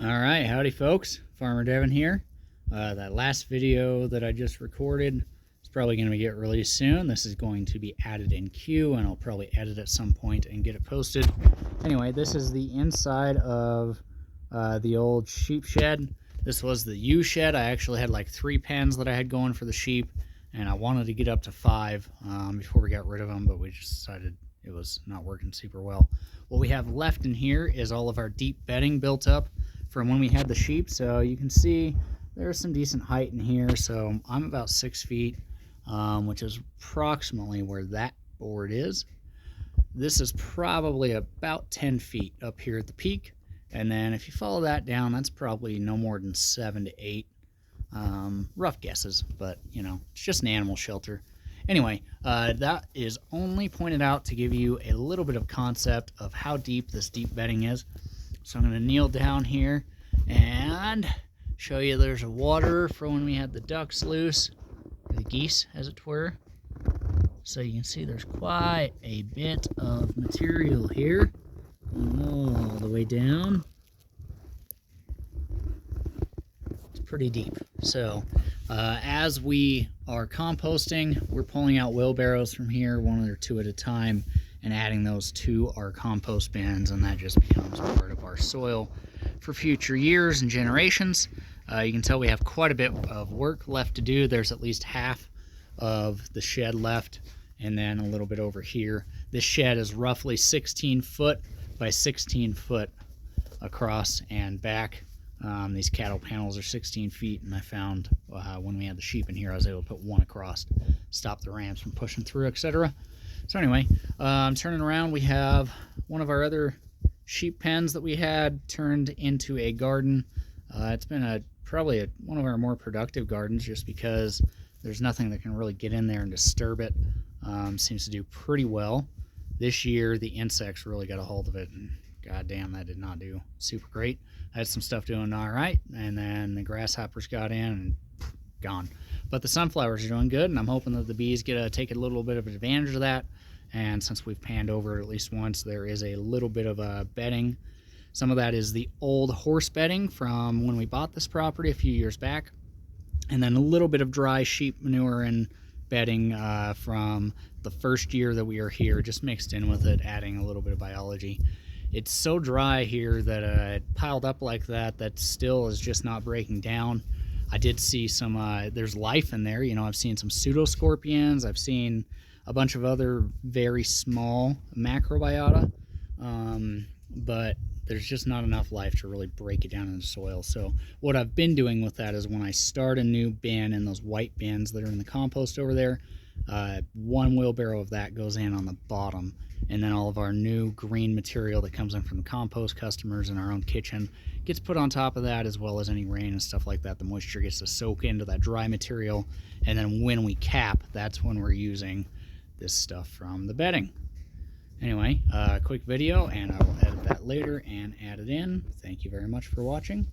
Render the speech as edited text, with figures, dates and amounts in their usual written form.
All right, howdy folks, Farmer Devin here. That last video that I just recorded is probably going to get released soon. This is going to be added in queue, and I'll probably edit at some point and get it posted. Anyway, this is the inside of the old sheep shed. This was the ewe shed. I actually had like 3 pens that I had going for the sheep, and I wanted to get up to 5 before we got rid of them, but we just decided it was not working super well. What we have left in here is all of our deep bedding built up from when we had the sheep. So you can see there's some decent height in here. So I'm about 6 feet, which is approximately where that board is. This is probably about 10 feet up here at the peak. And then if you follow that down, that's probably no more than 7 to 8. Rough guesses, but you know, it's just an animal shelter. Anyway, that is only pointed out to give you a little bit of concept of how deep this deep bedding is. So I'm going to kneel down here and show you there's a water for when we had the ducks loose, the geese as it were. So you can see there's quite a bit of material here, all the way down. It's pretty deep. So as we are composting, we're pulling out wheelbarrows from here, 1 or 2 at a time, and adding those to our compost bins, and that just becomes part of our soil for future years and generations. You can tell we have quite a bit of work left to do. There's at least half of the shed left, and then a little bit over here. This shed is roughly 16 foot by 16 foot across and back. These cattle panels are 16 feet, and I found when we had the sheep in here, I was able to put 1 across, stop the rams from pushing through, etc. So anyway, I'm turning around. We have one of our other sheep pens that we had turned into a garden. It's been probably one of our more productive gardens, just because there's nothing that can really get in there and disturb it. Seems to do pretty well. This year, the insects really got a hold of it, and goddamn, that did not do super great. I had some stuff doing all right, and then the grasshoppers got in and gone. But the sunflowers are doing good, and I'm hoping that the bees get to take a little bit of advantage of that. And since we've panned over it at least once, there is a little bit of bedding. Some of that is the old horse bedding from when we bought this property a few years back, and then a little bit of dry sheep manure and bedding from the first year that we were here, just mixed in with it, adding a little bit of biology. It's so dry here that it piled up like that still is just not breaking down. I did see some, there's life in there. You know, I've seen some pseudoscorpions. I've seen a bunch of other very small macrobiota, but there's just not enough life to really break it down in the soil. So what I've been doing with that is when I start a new bin in those white bins that are in the compost over there, 1 wheelbarrow of that goes in on the bottom, and then all of our new green material that comes in from the compost customers in our own kitchen gets put on top of that, as well as any rain and stuff like that. The moisture gets to soak into that dry material, and then when we cap, that's when we're using this stuff from the bedding. Anyway, quick video, and I will edit that later and add it in. Thank you very much for watching.